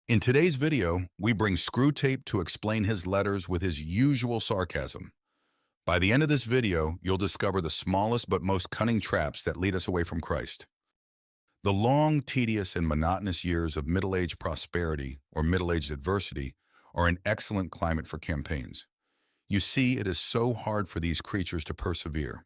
In today's video, we bring Screw Tape to explain his letters with his usual sarcasm. By the end of this video, you'll discover the smallest but most cunning traps that lead us away from Christ. The long, tedious, and monotonous years of middle-aged prosperity or middle-aged adversity are an excellent climate for campaigns. You see, it is so hard for these creatures to persevere.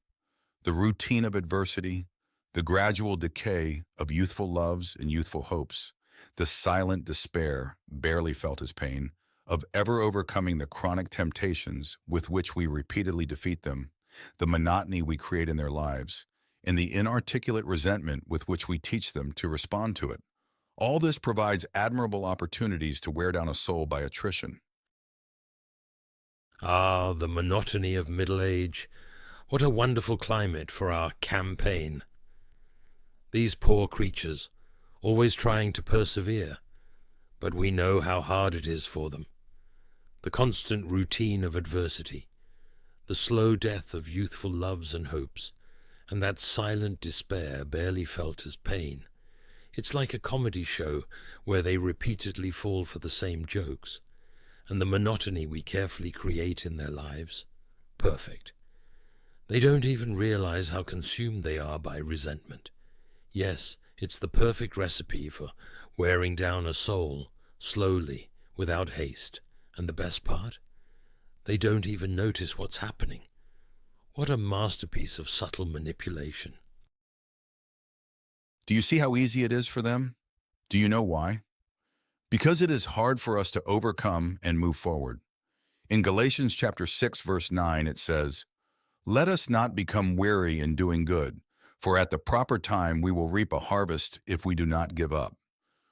The routine of adversity, the gradual decay of youthful loves and youthful hopes, the silent despair, barely felt as pain, of ever overcoming the chronic temptations with which we repeatedly defeat them, the monotony we create in their lives, and the inarticulate resentment with which we teach them to respond to it. All this provides admirable opportunities to wear down a soul by attrition. Ah, the monotony of middle age. What a wonderful climate for our campaign. These poor creatures, always trying to persevere, but we know how hard it is for them. The constant routine of adversity, the slow death of youthful loves and hopes, and that silent despair barely felt as pain. It's like a comedy show where they repeatedly fall for the same jokes, and the monotony we carefully create in their lives, perfect. They don't even realize how consumed they are by resentment. Yes, it's the perfect recipe for wearing down a soul, slowly, without haste. And the best part? They don't even notice what's happening. What a masterpiece of subtle manipulation. Do you see how easy it is for them? Do you know why? Because it is hard for us to overcome and move forward. In Galatians chapter 6, verse 9, it says, "Let us not become weary in doing good, for at the proper time we will reap a harvest if we do not give up."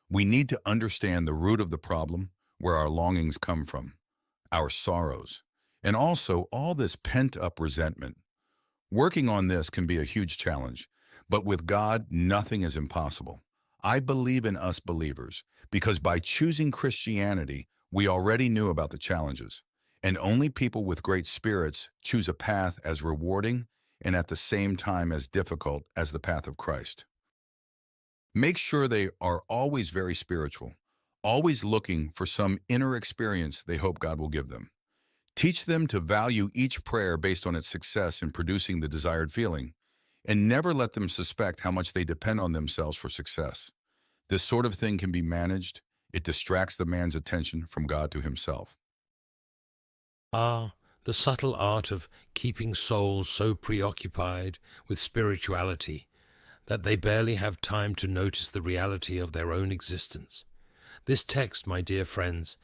We need to understand the root of the problem, where our longings come from, our sorrows, and also all this pent-up resentment. Working on this can be a huge challenge, but with God, nothing is impossible. I believe in us believers, because by choosing Christianity, we already knew about the challenges, and only people with great spirits choose a path as rewarding and at the same time as difficult as the path of Christ. Make sure they are always very spiritual, always looking for some inner experience they hope God will give them. Teach them to value each prayer based on its success in producing the desired feeling, and never let them suspect how much they depend on themselves for success. This sort of thing can be managed. It distracts the man's attention from God to himself. Ah, the subtle art of keeping souls so preoccupied with spirituality that they barely have time to notice the reality of their own existence. This text, my dear friends,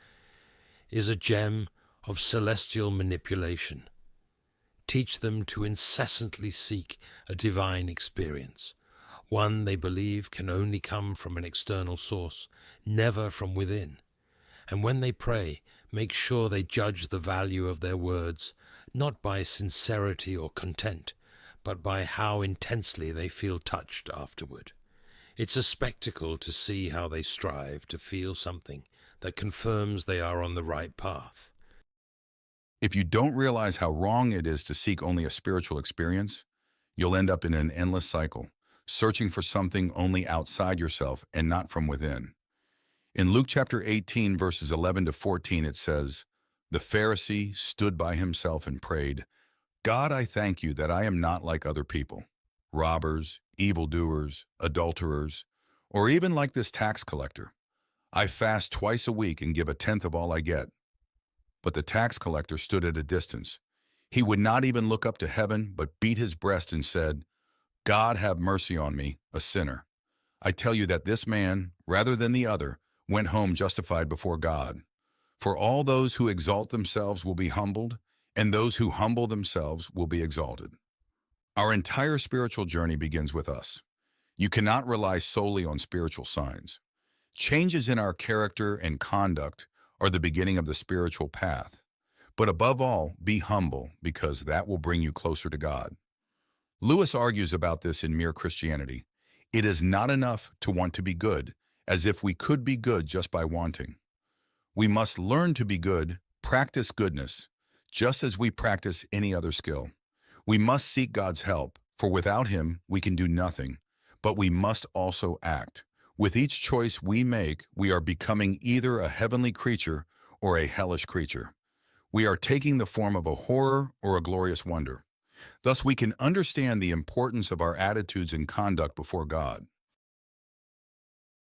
is a gem of celestial manipulation. Teach them to incessantly seek a divine experience, one they believe can only come from an external source, never from within. And when they pray, make sure they judge the value of their words, not by sincerity or content, but by how intensely they feel touched afterward. It's a spectacle to see how they strive to feel something that confirms they are on the right path. If you don't realize how wrong it is to seek only a spiritual experience, you'll end up in an endless cycle, searching for something only outside yourself and not from within. In Luke chapter 18, verses 11 to 14, it says, "The Pharisee stood by himself and prayed, 'God, I thank you that I am not like other people, robbers, evildoers, adulterers, or even like this tax collector. I fast twice a week and give a tenth of all I get.' But the tax collector stood at a distance. He would not even look up to heaven, but beat his breast and said, 'God, have mercy on me, a sinner.' I tell you that this man, rather than the other, went home justified before God. For all those who exalt themselves will be humbled, and those who humble themselves will be exalted." Our entire spiritual journey begins with us. You cannot rely solely on spiritual signs. Changes in our character and conduct are the beginning of the spiritual path. But above all, be humble, because that will bring you closer to God. Lewis argues about this in Mere Christianity. It is not enough to want to be good, as if we could be good just by wanting. We must learn to be good, practice goodness, just as we practice any other skill. We must seek God's help, for without Him we can do nothing, but we must also act. With each choice we make, we are becoming either a heavenly creature or a hellish creature. We are taking the form of a horror or a glorious wonder. Thus, we can understand the importance of our attitudes and conduct before God.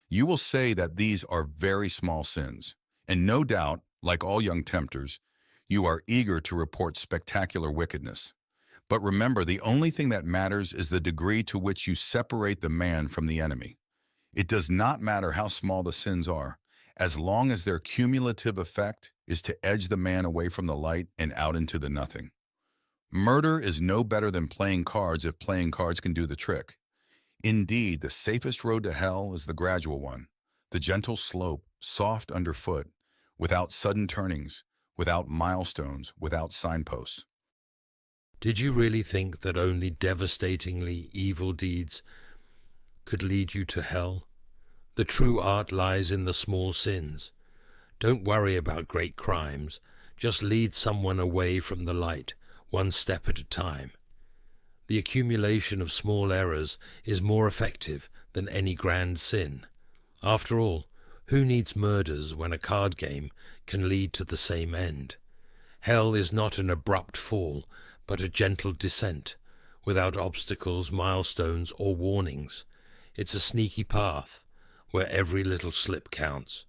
You will say that these are very small sins, and no doubt, like all young tempters, you are eager to report spectacular wickedness. But remember, the only thing that matters is the degree to which you separate the man from the enemy. It does not matter how small the sins are, as long as their cumulative effect is to edge the man away from the light and out into the nothing. Murder is no better than playing cards if playing cards can do the trick. Indeed, the safest road to hell is the gradual one, the gentle slope, soft underfoot, without sudden turnings, without milestones, without signposts. Did you really think that only devastatingly evil deeds could lead you to hell? The true art lies in the small sins. Don't worry about great crimes. Just lead someone away from the light, one step at a time. The accumulation of small errors is more effective than any grand sin. After all, who needs murders when a card game can lead to the same end? Hell is not an abrupt fall, but a gentle descent, without obstacles, milestones, or warnings. It's a sneaky path, where every little slip counts.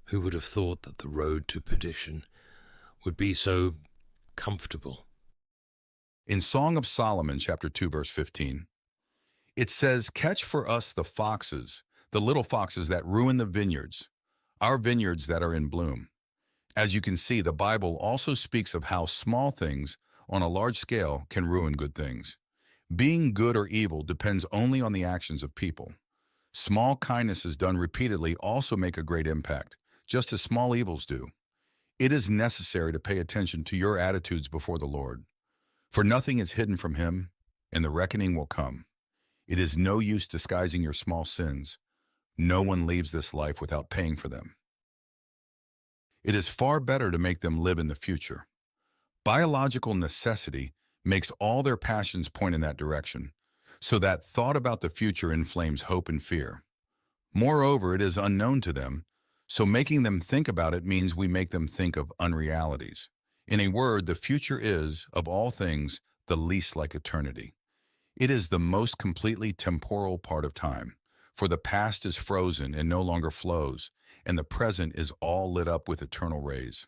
Who would have thought that the road to perdition would be so comfortable? In Song of Solomon, chapter 2, verse 15, it says, "Catch for us the little foxes that ruin the vineyards, our vineyards that are in bloom." As you can see, the Bible also speaks of how small things on a large scale can ruin good things. Being good or evil depends only on the actions of people. Small kindnesses done repeatedly also make a great impact, just as small evils do. It is necessary to pay attention to your attitudes before the Lord. For nothing is hidden from him, and the reckoning will come. It is no use disguising your small sins. No one leaves this life without paying for them. It is far better to make them live in the future. Biological necessity makes all their passions point in that direction, so that thought about the future inflames hope and fear. Moreover, it is unknown to them, so making them think about it means we make them think of unrealities. In a word, the future is, of all things, the least like eternity. It is the most completely temporal part of time, for the past is frozen and no longer flows, and the present is all lit up with eternal rays.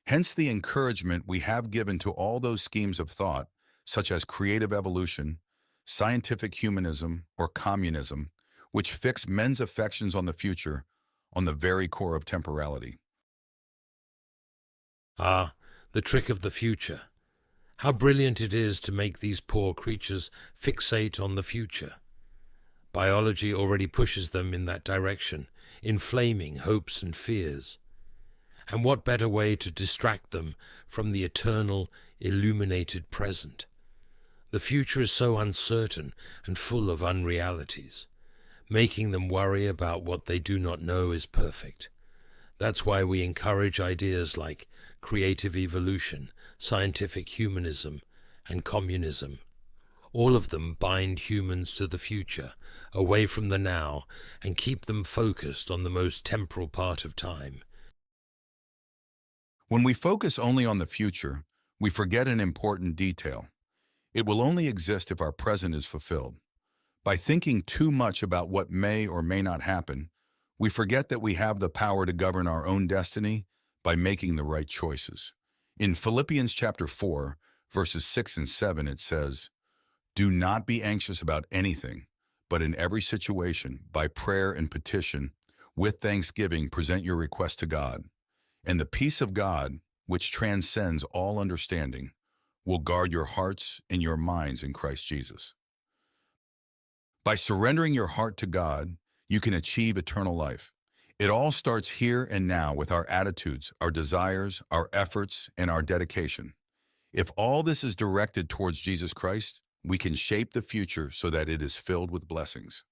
Hence the encouragement we have given to all those schemes of thought, such as creative evolution, scientific humanism, or communism, which fix men's affections on the future, on the very core of temporality. Ah, the trick of the future. How brilliant it is to make these poor creatures fixate on the future. Biology already pushes them in that direction, inflaming hopes and fears. And what better way to distract them from the eternal, illuminated present? The future is so uncertain and full of unrealities. Making them worry about what they do not know is perfect. That's why we encourage ideas like creative evolution, scientific humanism, and communism. All of them bind humans to the future, away from the now, and keep them focused on the most temporal part of time. When we focus only on the future, we forget an important detail. It will only exist if our present is fulfilled. By thinking too much about what may or may not happen, we forget that we have the power to govern our own destiny by making the right choices. In Philippians chapter 4, verses 6 and 7, it says, "Do not be anxious about anything, but in every situation, by prayer and petition, with thanksgiving, present your requests to God. And the peace of God, which transcends all understanding, will guard your hearts and your minds in Christ Jesus." By surrendering your heart to God, you can achieve eternal life. It all starts here and now with our attitudes, our desires, our efforts, and our dedication. If all this is directed towards Jesus Christ, we can shape the future so that it is filled with blessings.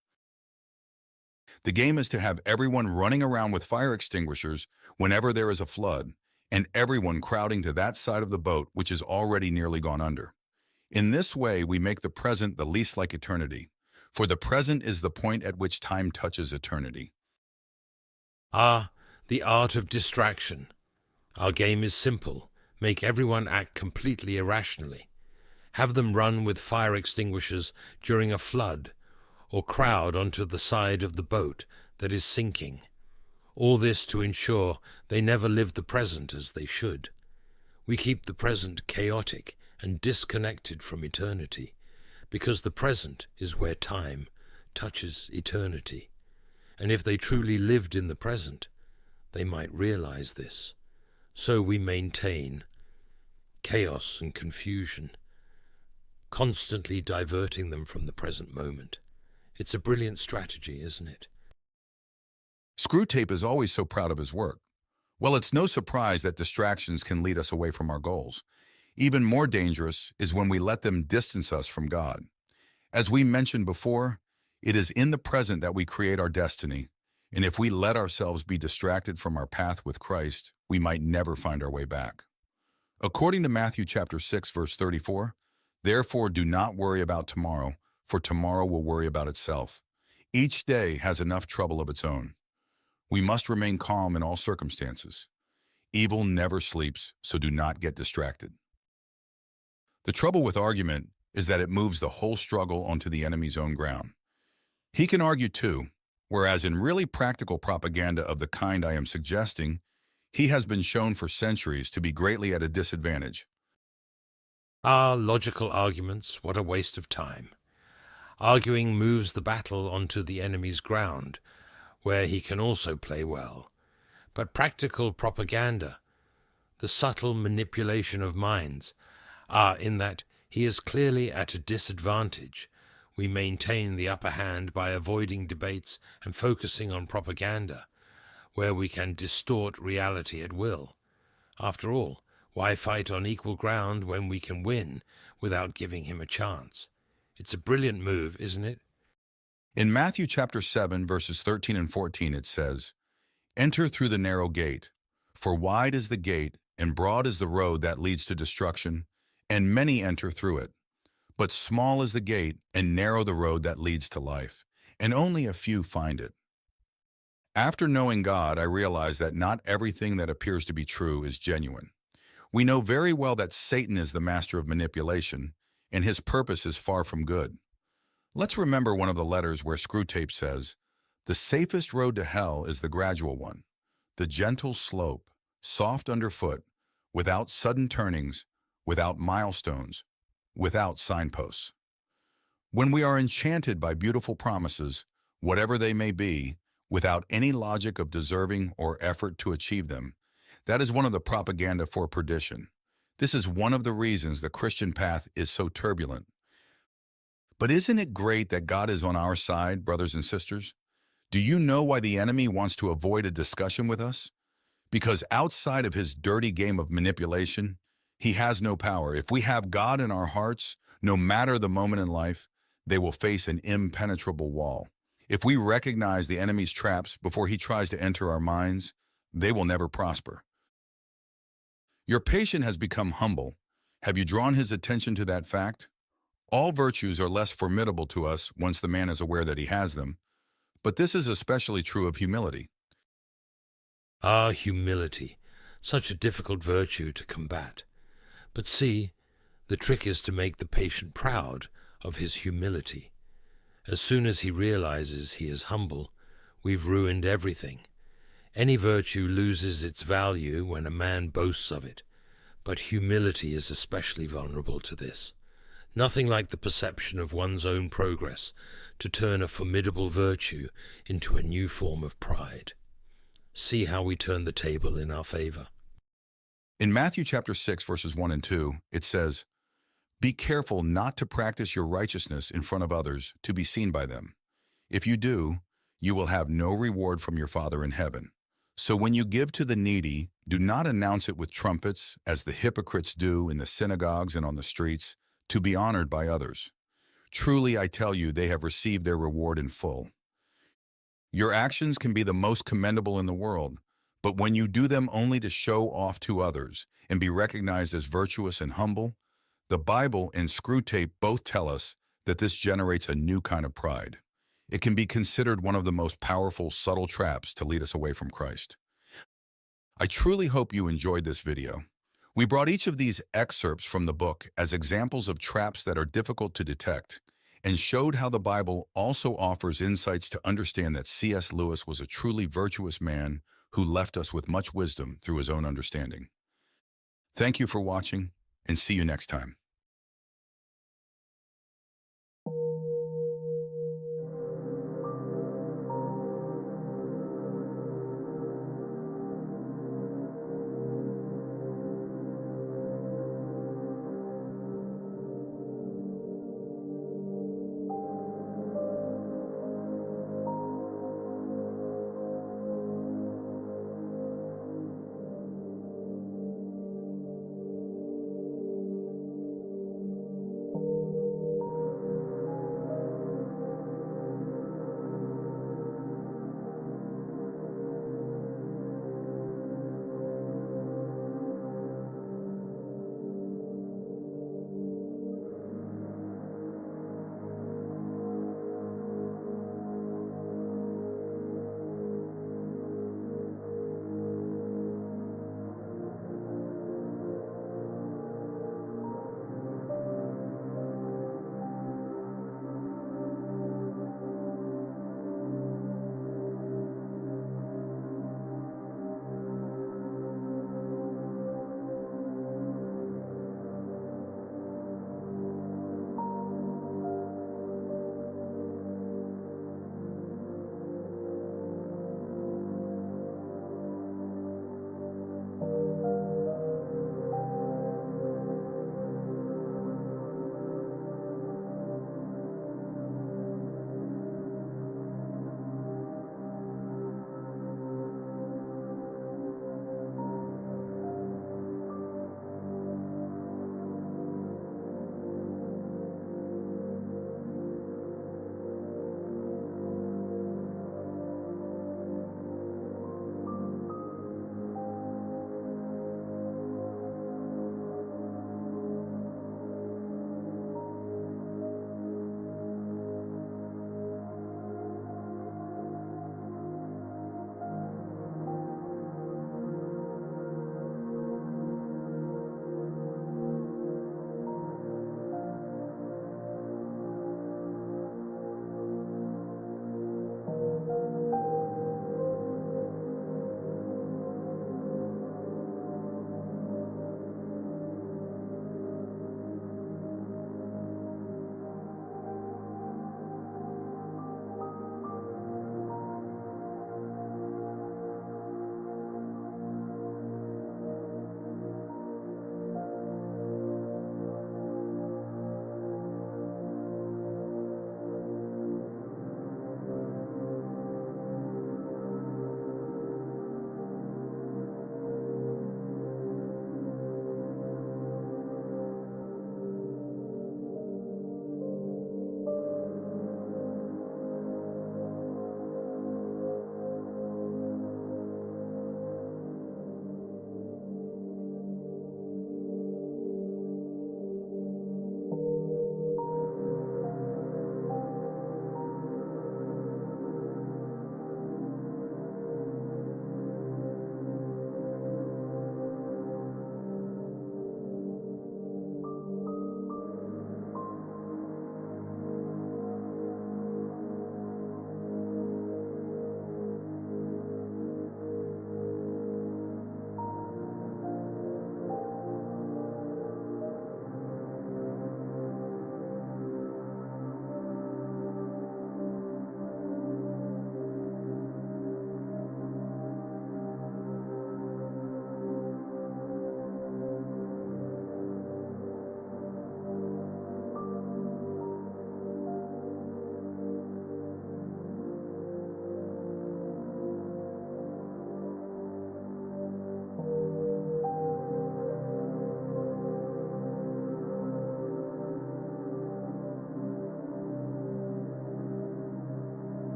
The game is to have everyone running around with fire extinguishers whenever there is a flood, and everyone crowding to that side of the boat which is already nearly gone under. In this way, we make the present the least like eternity, For the present is the point at which time touches eternity. Ah, the art of distraction. Our game is simple. Make everyone act completely irrationally. Have them run with fire extinguishers during a flood, or crowd onto the side of the boat that is sinking. All this to ensure they never live the present as they should. We keep the present chaotic and disconnected from eternity, because the present is where time touches eternity. And if they truly lived in the present, they might realize this. So we maintain chaos and confusion, constantly diverting them from the present moment. It's a brilliant strategy, isn't it? Screwtape is always so proud of his work. Well, it's no surprise that distractions can lead us away from our goals. Even more dangerous is when we let them distance us from God. As we mentioned before, it is in the present that we create our destiny, and if we let ourselves be distracted from our path with Christ, we might never find our way back. According to Matthew chapter 6, verse 34, "Therefore do not worry about tomorrow, for tomorrow will worry about itself. Each day has enough trouble of its own." We must remain calm in all circumstances. Evil never sleeps, so do not get distracted. The trouble with argument is that it moves the whole struggle onto the enemy's own ground. He can argue too, whereas in really practical propaganda of the kind I am suggesting, he has been shown for centuries to be greatly at a disadvantage. Ah, logical arguments, what a waste of time. Arguing moves the battle onto the enemy's ground, where he can also play well. But practical propaganda, the subtle manipulation of minds, are in that he is clearly at a disadvantage. We maintain the upper hand by avoiding debates and focusing on propaganda, where we can distort reality at will. After all, why fight on equal ground when we can win without giving him a chance? It's a brilliant move, isn't it? In Matthew chapter 7, verses 13 and 14, it says, "Enter through the narrow gate, for wide is the gate, and broad is the road that leads to destruction, and many enter through it. But small is the gate, and narrow the road that leads to life, and only a few find it." After knowing God, I realize that not everything that appears to be true is genuine. We know very well that Satan is the master of manipulation, and his purpose is far from good. Let's remember one of the letters where Screwtape says, "The safest road to hell is the gradual one, the gentle slope, soft underfoot, without sudden turnings, without milestones, without signposts." When we are enchanted by beautiful promises, whatever they may be, without any logic of deserving or effort to achieve them, that is one of the propaganda for perdition. This is one of the reasons the Christian path is so turbulent. But isn't it great that God is on our side, brothers and sisters? Do you know why the enemy wants to avoid a discussion with us? Because outside of his dirty game of manipulation, he has no power. If we have God in our hearts, no matter the moment in life, they will face an impenetrable wall. If we recognize the enemy's traps before he tries to enter our minds, they will never prosper. Your patient has become humble. Have you drawn his attention to that fact? All virtues are less formidable to us once the man is aware that he has them, but this is especially true of humility. Ah, humility, such a difficult virtue to combat. But see, the trick is to make the patient proud of his humility. As soon as he realizes he is humble, we've ruined everything. Any virtue loses its value when a man boasts of it, but humility is especially vulnerable to this. Nothing like the perception of one's own progress to turn a formidable virtue into a new form of pride. See how we turn the table in our favor. In Matthew chapter 6, verses 1 and 2, it says, "Be careful not to practice your righteousness in front of others to be seen by them. If you do, you will have no reward from your Father in heaven. So when you give to the needy, do not announce it with trumpets, as the hypocrites do in the synagogues and on the streets, to be honored by others. Truly, I tell you, they have received their reward in full. Your actions can be the most commendable in the world, but when you do them only to show off to others and be recognized as virtuous and humble, the Bible and Screwtape both tell us that this generates a new kind of pride. It can be considered one of the most powerful, subtle traps to lead us away from Christ. I truly hope you enjoyed this video. We brought each of these excerpts from the book as examples of traps that are difficult to detect and showed how the Bible also offers insights to understand that C.S. Lewis was a truly virtuous man who left us with much wisdom through his own understanding. Thank you for watching, and see you next time.